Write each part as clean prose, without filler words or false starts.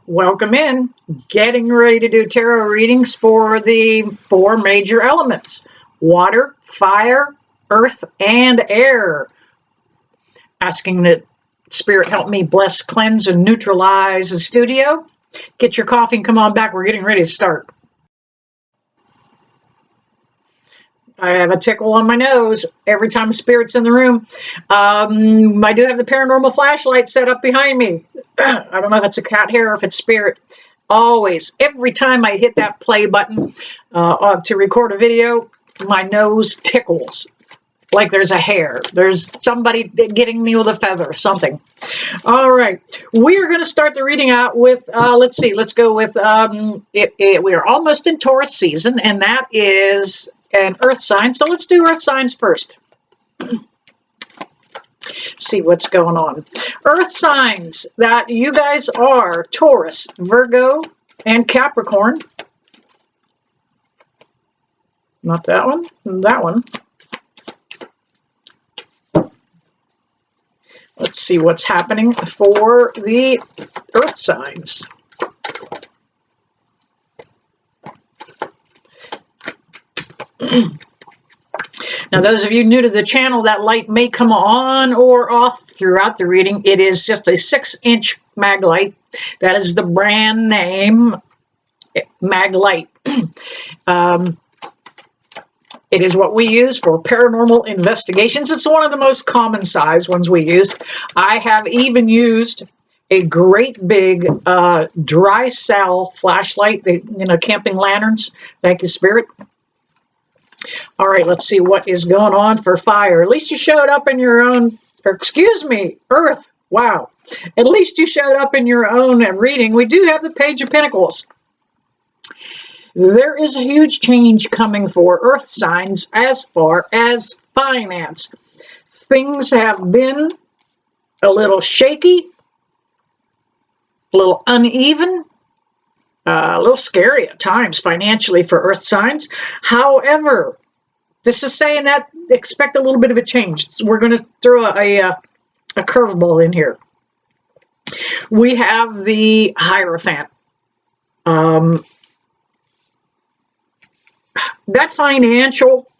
Welcome in. Getting ready to do tarot readings for the four major elements: water, fire, earth, and air. Asking that Spirit help me bless, cleanse, and neutralize the studio. Get your coffee and come on back. We're getting ready to start. I have a tickle on my nose every time Spirit's in the room. I do have the paranormal flashlight set up behind me. I don't know if it's a cat hair or if it's Spirit. Always, every time I hit that play button to record a video, my nose tickles like there's a hair. There's somebody getting me with a feather or something. All right, we are going to start the reading out with, let's see, let's go with, we are almost in Taurus season, and that is an earth sign. So let's do earth signs first. See what's going on. Earth signs that you guys are: Taurus, Virgo, and Capricorn. Not that one, that one. Let's see what's happening for the earth signs. Now, those of you new to the channel, that light may come on or off throughout the reading. It is just a 6-inch mag light. That is the brand name, mag light. It is what we use for paranormal investigations. It's one of the most common size ones we used. I have even used a great big dry cell flashlight, camping lanterns. Thank you, Spirit. All right, let's see what is going on for fire. At least you showed up in your own, or excuse me, earth. Wow. At least you showed up in your own reading. We do have the Page of Pentacles. There is a huge change coming for earth signs as far as finance. Things have been a little shaky, a little uneven, a little scary at times financially for earth signs. However, this is saying that expect a little bit of a change. We're going to throw a curveball in here. We have the Hierophant. That financial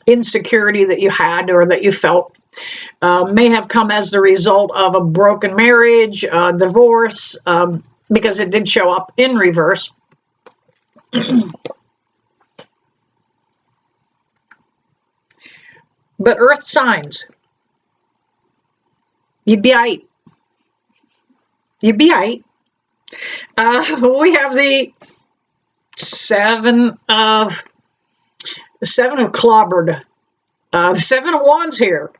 insecurity that you had or that you felt may have come as the result of a broken marriage, divorce, because it did show up in reverse. But earth signs, you'd be aight. You'd be aight. We have the seven of clobbered, Seven of Wands here.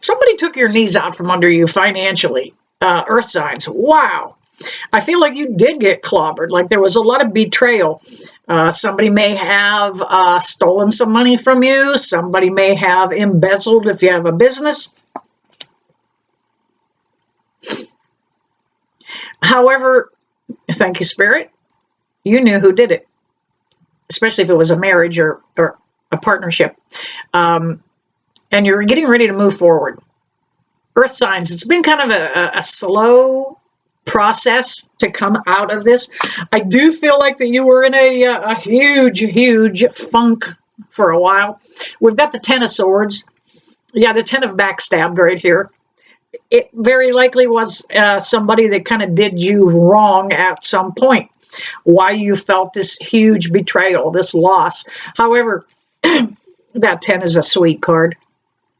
Somebody took your knees out from under you financially. Earth signs. Wow. I feel like you did get clobbered. Like there was a lot of betrayal. Somebody may have stolen some money from you. Somebody may have embezzled if you have a business. However, thank you, Spirit, you knew who did it, especially if it was a marriage or a partnership. And you're getting ready to move forward. Earth signs, it's been kind of a slow process to come out of this. I do feel like that you were in a huge funk for a while. We've got the Ten of Swords. Yeah, the Ten of Backstabbed right here. It very likely was somebody that kind of did you wrong at some point. Why you felt this huge betrayal, this loss. However, that 10 is a sweet card.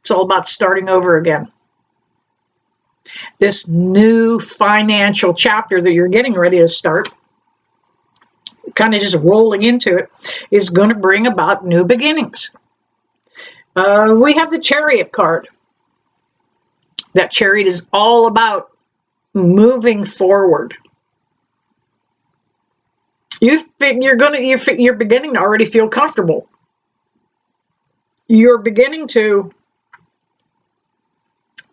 It's all about starting over again. This new financial chapter that you're getting ready to start, kind of just rolling into it, is going to bring about new beginnings. We have the Chariot card. That Chariot is all about moving forward. You're beginning to already feel comfortable. You're beginning to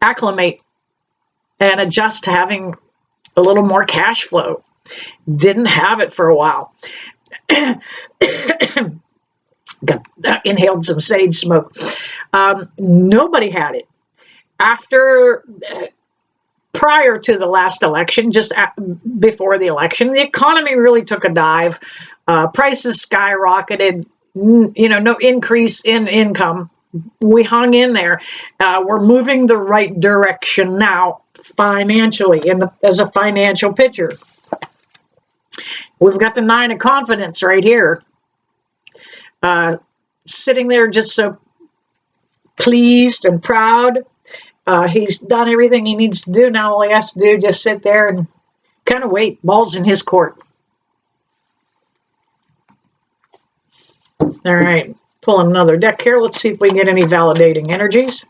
acclimate and adjust to having a little more cash flow. Didn't have it for a while. Inhaled some sage smoke. Nobody had it. After prior to the last election, just before the election, the economy really took a dive. Prices skyrocketed, no increase in income. We hung in there. We're moving the right direction now financially, as a financial picture. We've got the 9 of confidence right here. Sitting there just so pleased and proud. He's done everything he needs to do. Now all he has to do is just sit there and kind of wait. Ball's in his court. All right, pulling another deck here. Let's see if we can get any validating energies.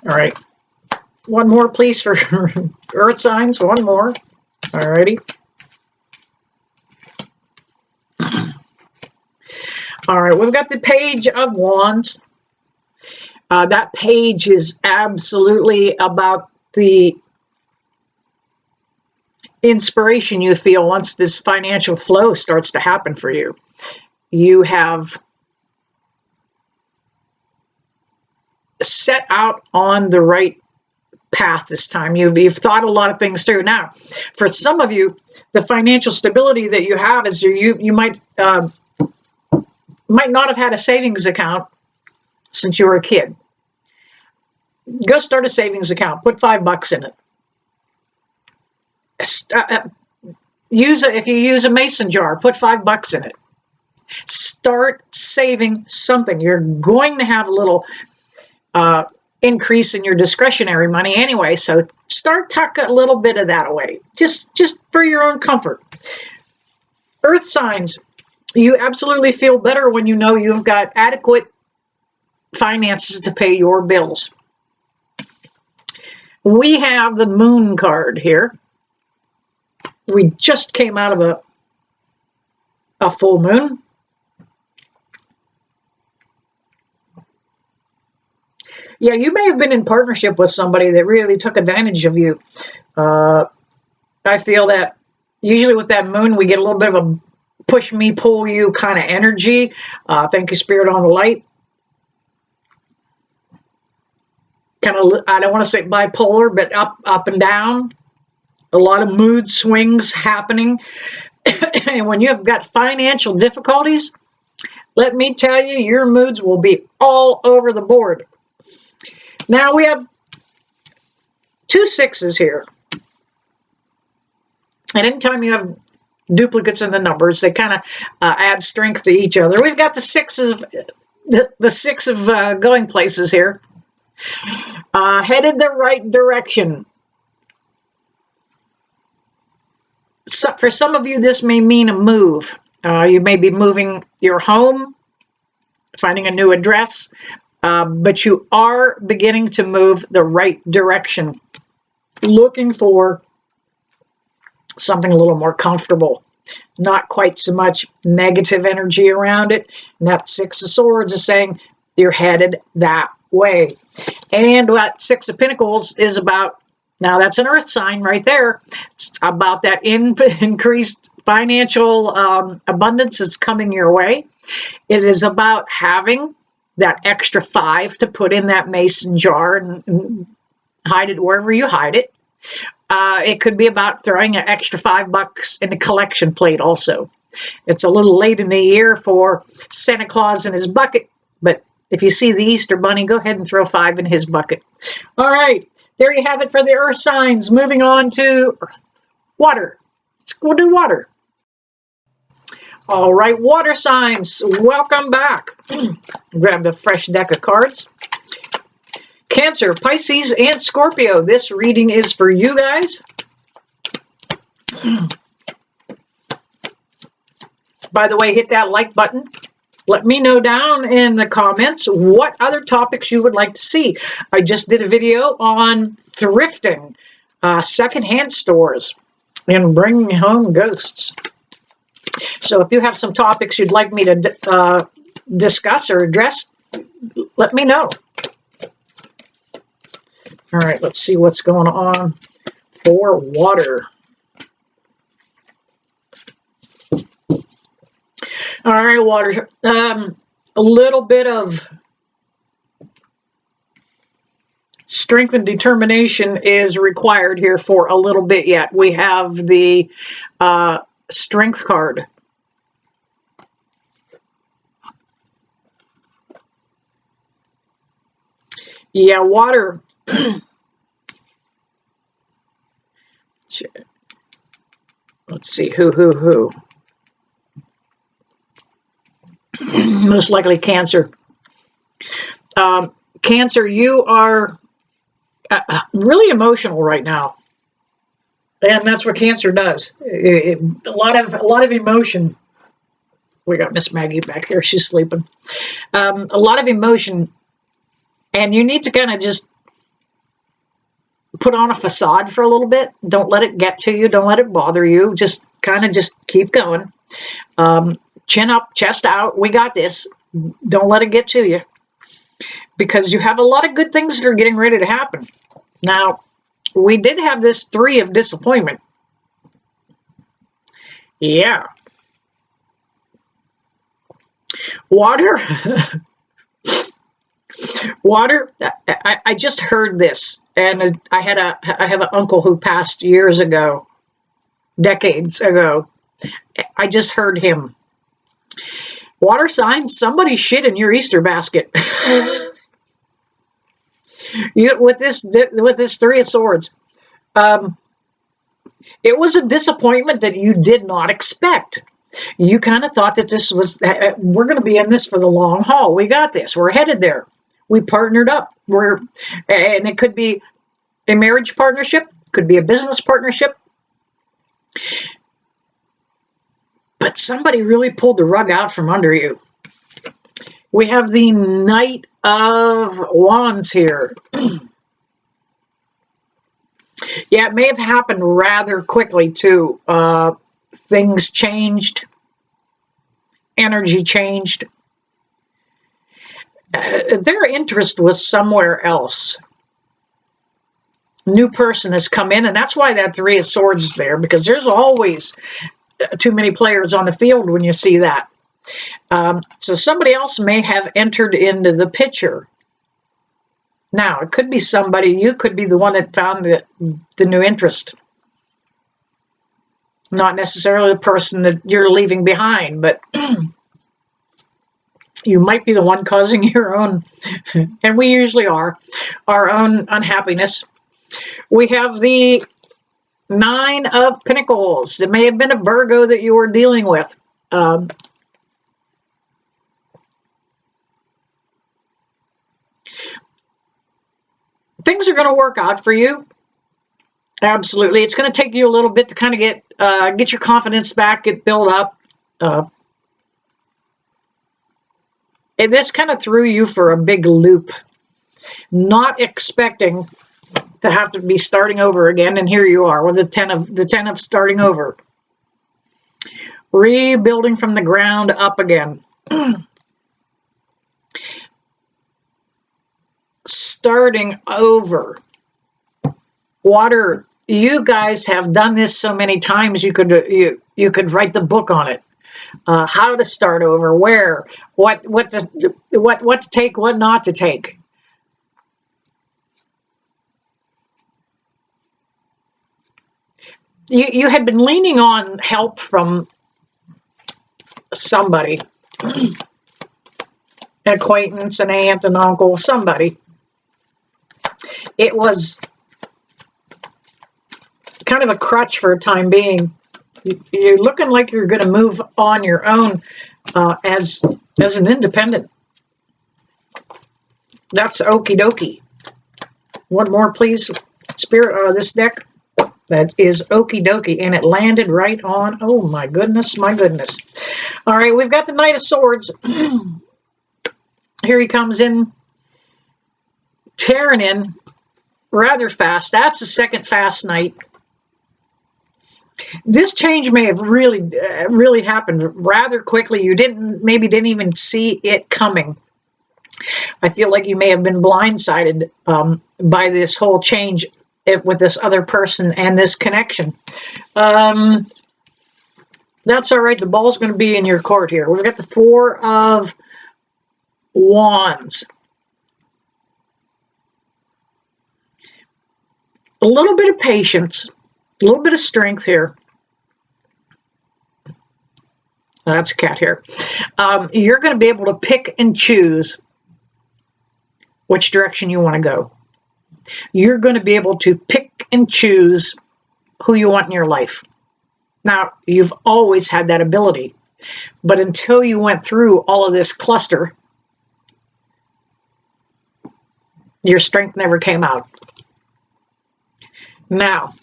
All right, one more, please, for earth signs. One more. All righty. All right, we've got the Page of Wands. That page is absolutely about the inspiration you feel once this financial flow starts to happen for you. You have set out on the right path this time. You've thought a lot of things through. Now, for some of you, the financial stability that you have is you might not have had a savings account since you were a kid. Go start a savings account. Put $5 in it. If you use a mason jar, put $5 in it. Start saving something. You're going to have a little increase in your discretionary money anyway, so start tucking a little bit of that away, just for your own comfort. Earth signs, you absolutely feel better when you know you've got adequate finances to pay your bills. We have the Moon card here. We just came out of a full moon. Yeah, you may have been in partnership with somebody that really took advantage of you. I feel that usually with that moon, we get a little bit of a push me, pull you kind of energy. Thank you, Spirit, on the light. Kind of, I don't want to say bipolar, but up and down. A lot of mood swings happening. And when you have got financial difficulties, let me tell you, your moods will be all over the board. Now we have 2 6s here. And anytime you have duplicates in the numbers, they kind of add strength to each other. We've got the 6 of going places here. Headed the right direction. So for some of you, this may mean a move. You may be moving your home, finding a new address, but you are beginning to move the right direction, looking for something a little more comfortable, not quite so much negative energy around it. And that 6 of Swords is saying you're headed that way. And what 6 of Pentacles is about, now that's an earth sign right there. It's about that increased financial abundance that's coming your way. It is about having that extra 5 to put in that mason jar and hide it wherever you hide it. It could be about throwing an extra $5 in the collection plate also. It's a little late in the year for Santa Claus in his bucket, but if you see the Easter Bunny, go ahead and throw 5 in his bucket. All right, there you have it for the earth signs. Moving on to earth, water. Let's go do water. All right, water signs, welcome back. Grab the fresh deck of cards. Cancer, Pisces, and Scorpio. This reading is for you guys. By the way, hit that like button. Let me know down in the comments what other topics you would like to see. I just did a video on thrifting, secondhand stores, and bringing home ghosts. So if you have some topics you'd like me to discuss or address, let me know. All right, let's see what's going on for water. All right, water. A little bit of Strength and determination is required here for a little bit yet. We have the strength card. Yeah, water. Let's see, who? Most likely Cancer. Cancer, you are really emotional right now, and that's what Cancer does. A lot of emotion. We got Miss Maggie back here; she's sleeping. A lot of emotion, and you need to kind of just put on a facade for a little bit. Don't let it get to you. Don't let it bother you. Just kind of just keep going. Chin up, chest out. We got this. Don't let it get to you, because you have a lot of good things that are getting ready to happen. Now, we did have this 3 of disappointment. Yeah. Water. Water. I just heard this, and I have an uncle who passed years ago, decades ago. I just heard him. Water signs, somebody shit in your Easter basket. With this 3 of Swords, it was a disappointment that you did not expect. You kind of thought that this was, we're going to be in this for the long haul. We got this. We're headed there. We partnered up. And it could be a marriage partnership, could be a business partnership. But somebody really pulled the rug out from under you. We have the Knight of Wands here. Yeah, it may have happened rather quickly too. Things changed. Energy changed. Their interest was somewhere else. New person has come in, and that's why that 3 of Swords is there, because there's always too many players on the field when you see that. So somebody else may have entered into the picture. Now, it could be somebody, you could be the one that found the new interest. Not necessarily the person that you're leaving behind, but you might be the one causing your own, and we usually are, our own unhappiness. We have the 9 of Pentacles. It may have been a Virgo that you were dealing with. Things are going to work out for you. Absolutely. It's going to take you a little bit to kind of get your confidence back, get built up. And this kind of threw you for a big loop. Not expecting to have to be starting over again, and here you are with the 10 of starting over. Rebuilding from the ground up again. Starting over. Water, you guys have done this so many times, you could write the book on it. How to start over, where, what to take, what not to take. You had been leaning on help from somebody, an acquaintance, an aunt, an uncle, somebody. It was kind of a crutch for a time being. You're looking like you're going to move on your own as an independent. That's okie dokie. One more, please, Spirit, this deck. That is okie dokie, and it landed right on. Oh my goodness, my goodness. All right, we've got the Knight of Swords. Here he comes in, tearing in rather fast. That's the second fast night. This change may have really happened rather quickly. You maybe didn't even see it coming. I feel like you may have been blindsided by this whole change with this other person and this connection. That's all right. The ball's going to be in your court here. We've got the 4 of Wands. a little bit of patience, a little bit of strength here. That's a cat here. You're going to be able to pick and choose which direction you want to go. You're going to be able to pick and choose who you want in your life. Now, you've always had that ability, but until you went through all of this cluster, your strength never came out. Now,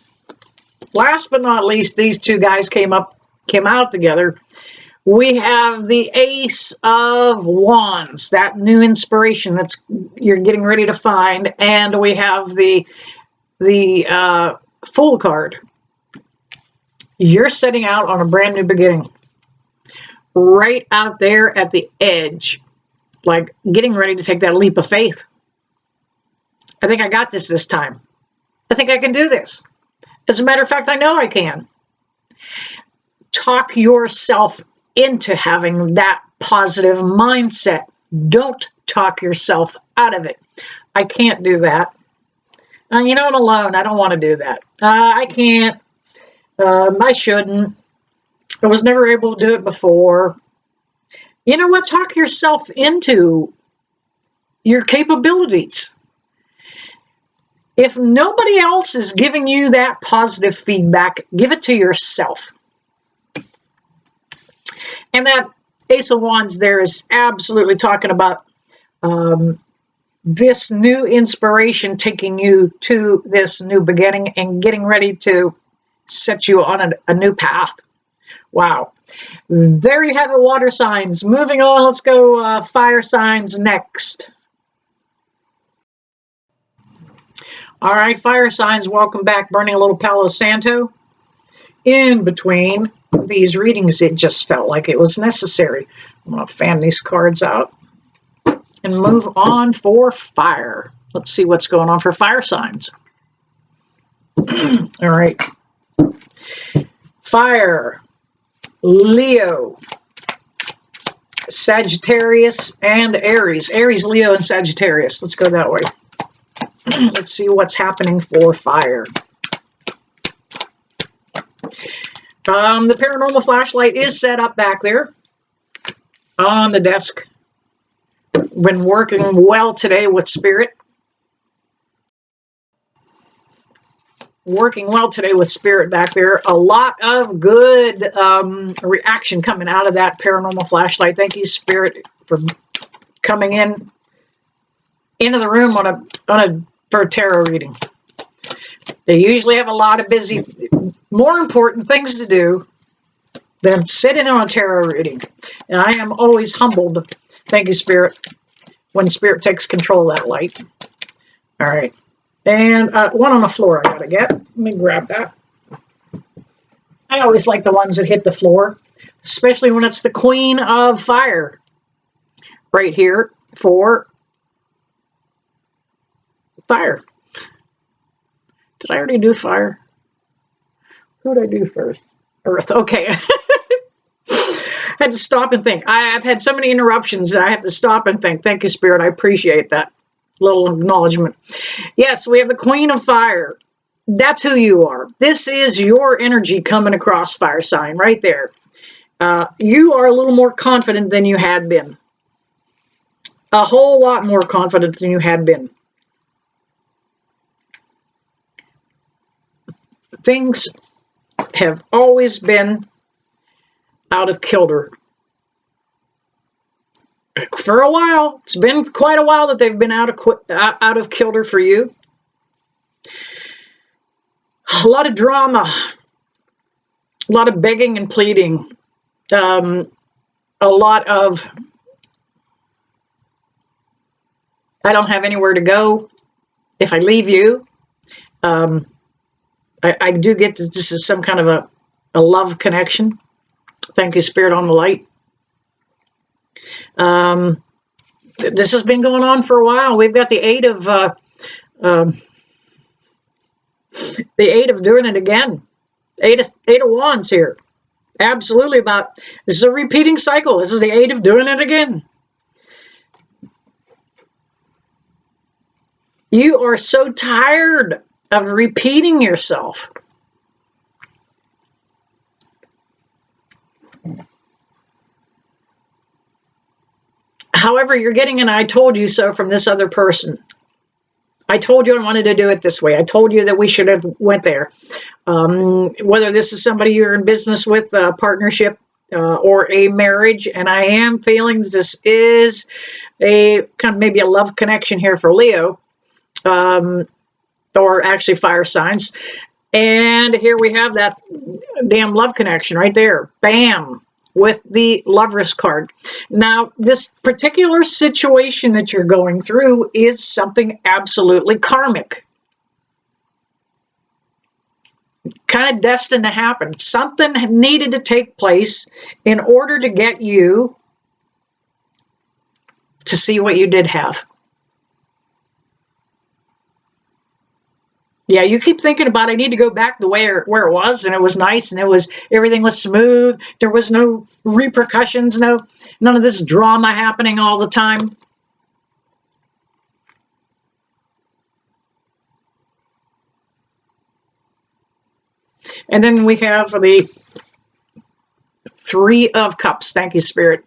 last but not least, these two guys came out together. We have the Ace of Wands, that new inspiration that's you're getting ready to find, and we have the Fool card. You're setting out on a brand new beginning, right out there at the edge, like getting ready to take that leap of faith. I think I got this time. I think I can do this. As a matter of fact, I know I can. Talk yourself into having that positive mindset. Don't talk yourself out of it. I can't do that. You know, I'm alone. I don't want to do that. I can't. I shouldn't. I was never able to do it before. You know what? Talk yourself into your capabilities. If nobody else is giving you that positive feedback, give it to yourself. And that Ace of Wands there is absolutely talking about this new inspiration taking you to this new beginning and getting ready to set you on a new path. Wow. There you have it, water signs. Moving on, let's go fire signs next. All right, fire signs, welcome back. Burning a little Palo Santo. In between these readings, it just felt like it was necessary. I'm going to fan these cards out and move on for fire. Let's see what's going on for fire signs. All right. Fire, Leo, Sagittarius, and Aries. Aries, Leo, and Sagittarius. Let's go that way. Let's see what's happening for fire. The paranormal flashlight is set up back there on the desk. Been working well today with Spirit. Working well today with Spirit back there. A lot of good reaction coming out of that paranormal flashlight. Thank you, Spirit, for coming into the room for a tarot reading. They usually have a lot of busy, more important things to do than sitting on a tarot reading. And I am always humbled, thank you, Spirit, when Spirit takes control of that light. All right. And one on the floor I got to get. Let me grab that. I always like the ones that hit the floor, especially when it's the Queen of Fire right here for fire. Did I already do fire? Who did I do first? Earth. Okay. I had to stop and think. I've had so many interruptions that I have to stop and think. Thank you, Spirit. I appreciate that little acknowledgement. Yes, we have the Queen of Fire. That's who you are. This is your energy coming across, fire sign, right there. You are a little more confident than you had been. A whole lot more confident than you had been. Things have always been out of kilter. For a while, it's been quite a while that they've been out of kilter for you. A lot of drama, a lot of begging and pleading, a lot of I don't have anywhere to go if I leave you. I do get that this is some kind of a love connection. Thank you, Spirit, on the light. This has been going on for a while. We've got the eight of doing it again. Eight of Wands here. Absolutely this is a repeating cycle. This is the eight of doing it again. You are so tired of repeating yourself. However, you're getting an I told you so from this other person. I told you I wanted to do it this way. I told you that we should have went there. Whether this is somebody you're in business with, a partnership, or a marriage, and I am feeling this is a kind of maybe a love connection here for Leo, or actually fire signs. And here we have that damn love connection right there. Bam. With the Lovers card. Now, this particular situation that you're going through is something absolutely karmic. Kind of destined to happen. Something needed to take place in order to get you to see what you did have. Yeah, you keep thinking about, I need to go back to where it was, and it was nice, and everything was smooth. There was no repercussions, none of this drama happening all the time. And then we have the Three of Cups. Thank you, Spirit.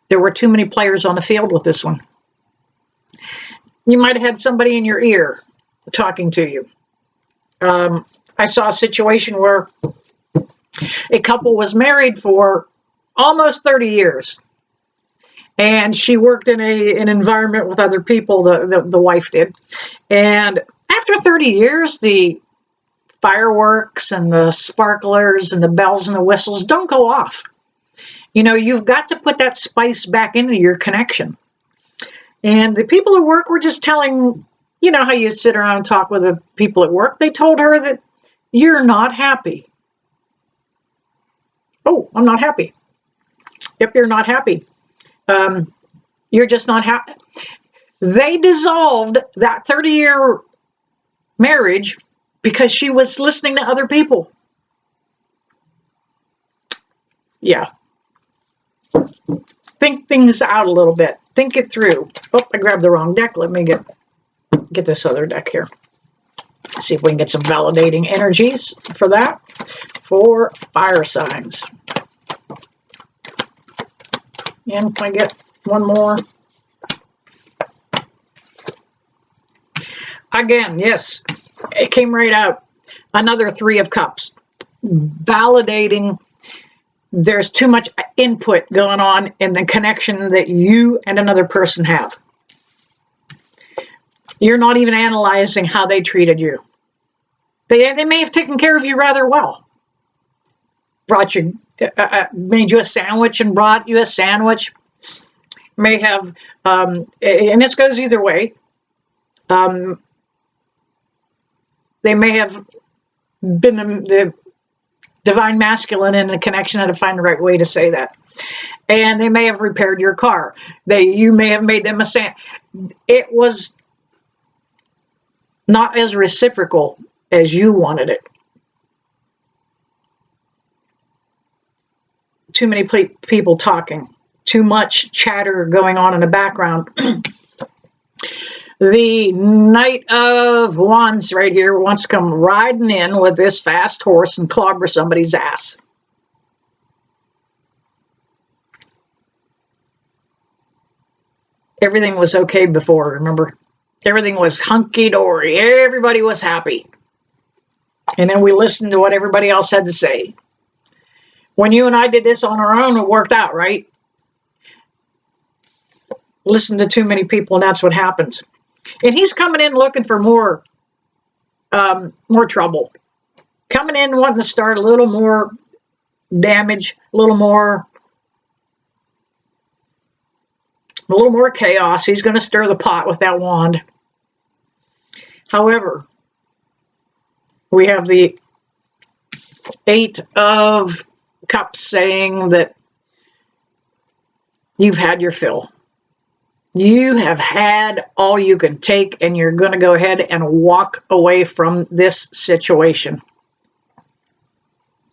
There were too many players on the field with this one. You might have had somebody in your ear talking to you. I saw a situation where a couple was married for almost 30 years. And she worked in an environment with other people, the wife did. And after 30 years, the fireworks and the sparklers and the bells and the whistles don't go off. You know, you've got to put that spice back into your connection. And the people at work were just telling, you know how you sit around and talk with the people at work? They told her that you're not happy. Oh, I'm not happy. Yep, you're not happy. You're just not happy. They dissolved that 30-year marriage because she was listening to other people. Yeah. Think things out a little bit. Think it through. Oh, I grabbed the wrong deck. Let me get this other deck here. See if we can get some validating energies for that. For fire signs. And can I get one more? Again, yes, it came right out. Another Three of Cups. Validating there's too much input going on in the connection that you and another person have. You're not even analyzing how they treated you. They may have taken care of you rather well. Brought you, made you a sandwich and brought you a sandwich. May have, and this goes either way. They may have been the divine masculine in the connection. I had to find the right way to say that. And they may have repaired your car. You may have made them a sandwich. It was not as reciprocal as you wanted it. Too many people talking. Too much chatter going on in the background. The Knight of Wands right here wants to come riding in with this fast horse and clobber somebody's ass. Everything was okay before, remember? Everything was hunky-dory. Everybody was happy. And then we listened to what everybody else had to say. When you and I did this on our own, it worked out, right? Listen to too many people, and that's what happens. And he's coming in looking for more trouble. Coming in wanting to start a little more damage, a little more chaos. He's going to stir the pot with that wand. However, we have the Eight of Cups saying that you've had your fill. You have had all you can take, and you're going to go ahead and walk away from this situation.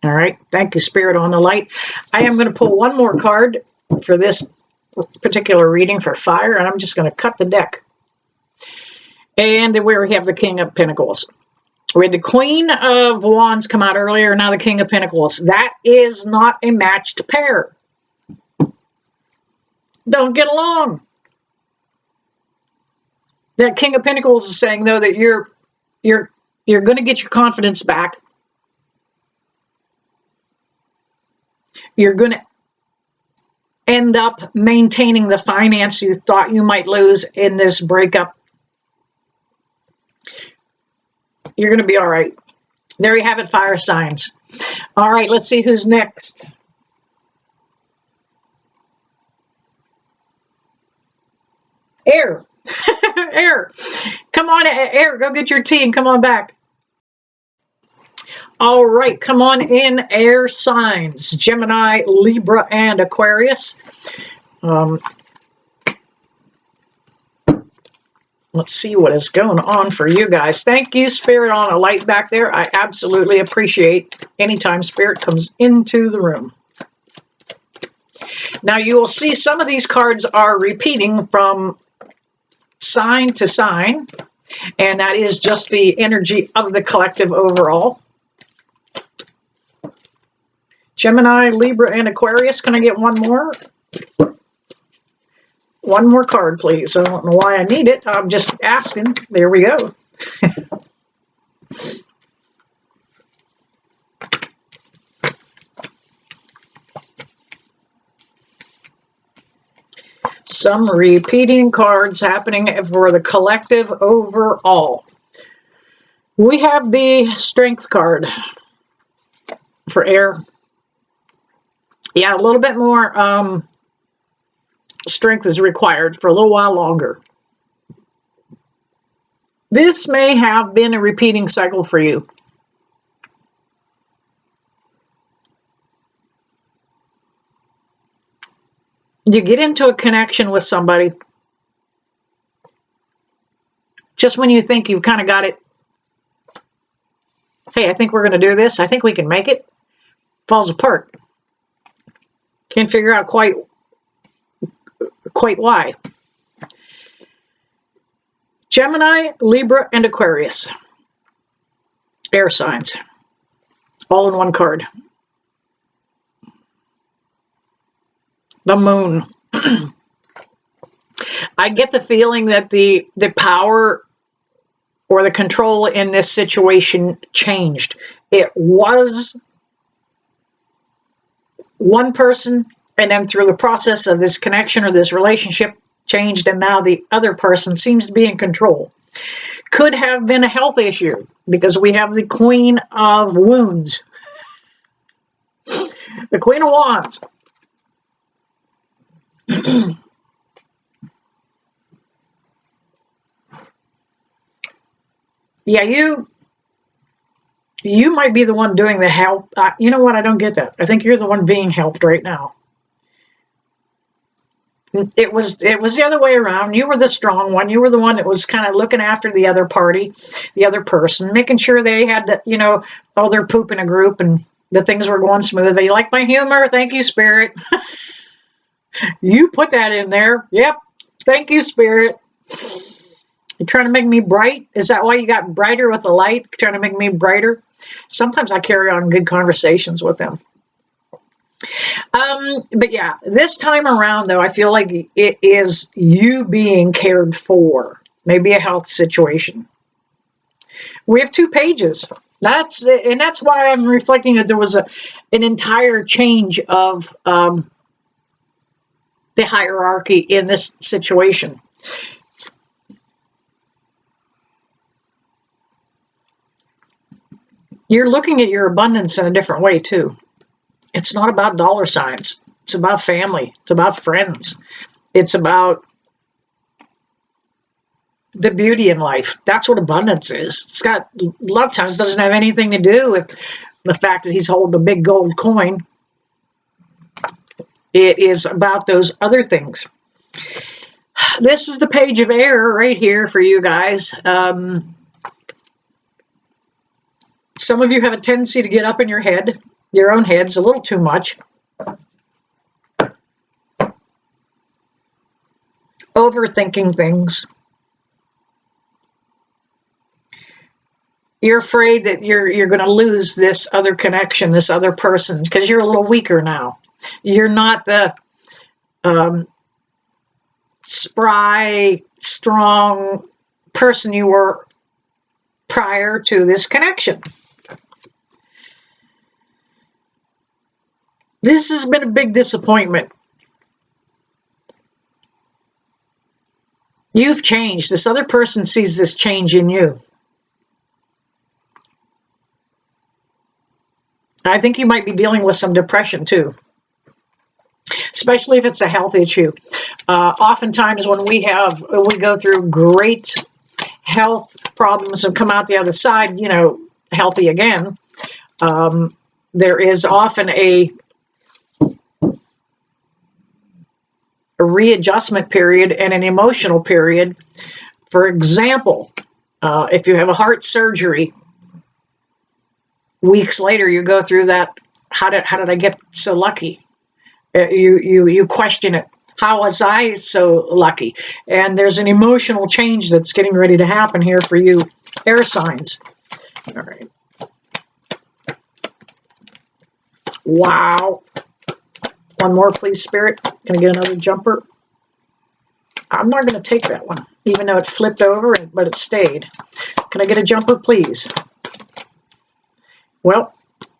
All right. Thank you, Spirit, on the light. I am going to pull one more card for this particular reading for fire, and I'm just going to cut the deck. And then we have the King of Pentacles. We had the Queen of Wands come out earlier, now the King of Pentacles. That is not a matched pair. Don't get along. That King of Pentacles is saying, though, that you're going to get your confidence back. You're going to end up maintaining the finance you thought you might lose in this breakup. You're going to be all right. There you have it, fire signs. All right, let's see who's next. Air. Air. Come on, Air, go get your tea and come on back. All right, come on in, air signs. Gemini, Libra, and Aquarius. Let's see what is going on for you guys. Thank you, Spirit, on a light back there. I absolutely appreciate anytime Spirit comes into the room. Now, you will see some of these cards are repeating from sign to sign, and that is just the energy of the collective overall. Gemini, Libra, and Aquarius. Can I get one more? One more card, please. I don't know why I need it. I'm just asking. There we go. Some repeating cards happening for the collective overall. We have the Strength card for air. Yeah, a little bit more strength is required for a little while longer. This may have been a repeating cycle for you. You get into a connection with somebody just when you think you've kind of got it. Hey, I think we're going to do this. I think we can make it. Falls apart. Can't figure out quite why. Gemini, Libra, and Aquarius. Air signs. All in one card. The Moon. I get the feeling that the power or the control in this situation changed. It was one person, and then through the process of this connection or this relationship changed, and now the other person seems to be in control. Could have been a health issue because we have the Queen of Wounds. The Queen of Wands. Yeah, you might be the one doing the help. You know what? I don't get that. I think you're the one being helped right now. It was the other way around. You were the strong one. You were the one that was kind of looking after the other party, the other person, making sure they had, all their poop in a group and that things were going smoothly. You like my humor? Thank you, Spirit. You put that in there. Yep. Thank you, Spirit. You're trying to make me bright? Is that why you got brighter with the light? Trying to make me brighter? Sometimes I carry on good conversations with them. But yeah, this time around, though, I feel like it is you being cared for. Maybe a health situation. We have 2 pages. That's why I'm reflecting that there was an entire change of the hierarchy in this situation. You're looking at your abundance in a different way, too. It's not about dollar signs. It's about family. It's about friends. It's about the beauty in life. That's what abundance is. It's got, a lot of times, doesn't have anything to do with the fact that he's holding a big gold coin. It is about those other things. This is the page of air right here for you guys. Some of you have a tendency to get up in your head, your own heads, a little too much. Overthinking things. You're afraid that you're going to lose this other connection, this other person, because you're a little weaker now. You're not the spry, strong person you were prior to this connection. This has been a big disappointment. You've changed. This other person sees this change in you. I think you might be dealing with some depression too, especially if it's a health issue. Oftentimes when we go through great health problems and come out the other side, healthy again, there is often a readjustment period and an emotional period. For example, if you have a heart surgery, weeks later you go through that. How did I get so lucky? You question it. How was I so lucky? And there's an emotional change that's getting ready to happen here for you air signs. All right. Wow. One more, please, Spirit. Can I get another jumper? I'm not going to take that one, even though it flipped over, but it stayed. Can I get a jumper, please? Well,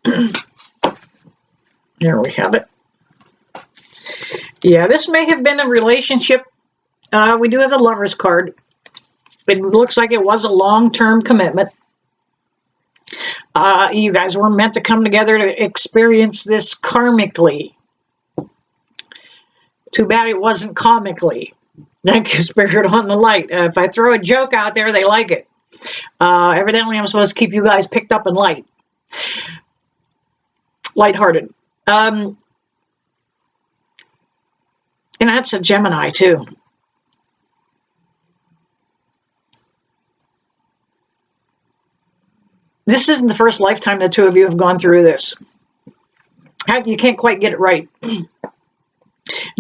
there we have it. Yeah, this may have been a relationship. We do have the Lover's card. It looks like it was a long-term commitment. You guys were meant to come together to experience this karmically. Too bad it wasn't comically. Thank you, Spirit on the light. If I throw a joke out there, they like it. Evidently, I'm supposed to keep you guys picked up and lighthearted. And that's a Gemini, too. This isn't the first lifetime the two of you have gone through this. You can't quite get it right.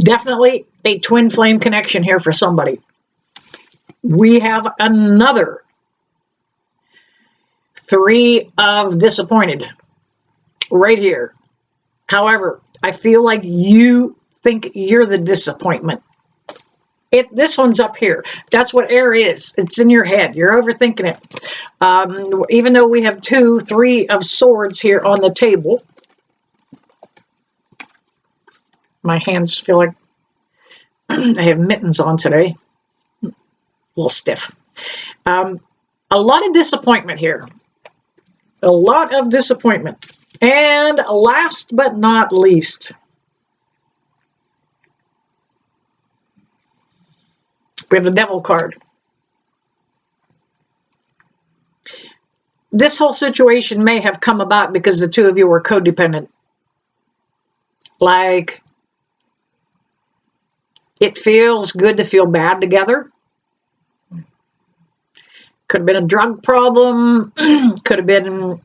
Definitely a twin flame connection here for somebody. We have another 3 of disappointed right here. However, I feel like you think you're the disappointment. This one's up here. That's what air is. It's in your head. You're overthinking it. Even though we have 2, 3 of swords here on the table. My hands feel like I have mittens on today. A little stiff. A lot of disappointment here. A lot of disappointment. And last but not least, we have the Devil card. This whole situation may have come about because the two of you were codependent. Like, it feels good to feel bad together. Could have been a drug problem. Could have been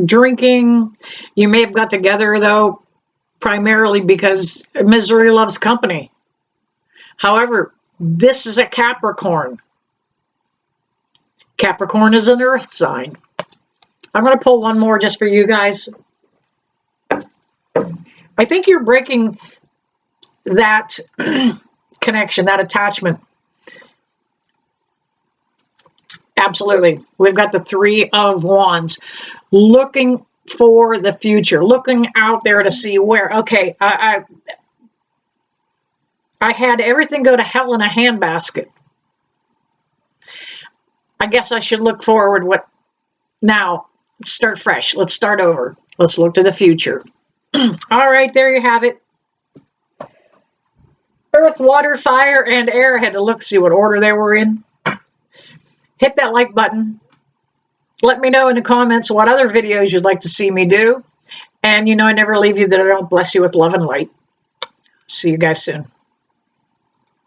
drinking. You may have got together, though, primarily because misery loves company. However, this is a Capricorn. Capricorn is an earth sign. I'm going to pull one more just for you guys. I think you're breaking that connection, that attachment. Absolutely. We've got the 3 of Wands. Looking for the future. Looking out there to see where, okay, I had everything go to hell in a handbasket. I guess I should look forward. Now? Let's start fresh. Let's start over. Let's look to the future. All right, there you have it. Earth, water, fire, and air. I had to look, see what order they were in. Hit that like button. Let me know in the comments what other videos you'd like to see me do. And I never leave you that I don't bless you with love and light. See you guys soon.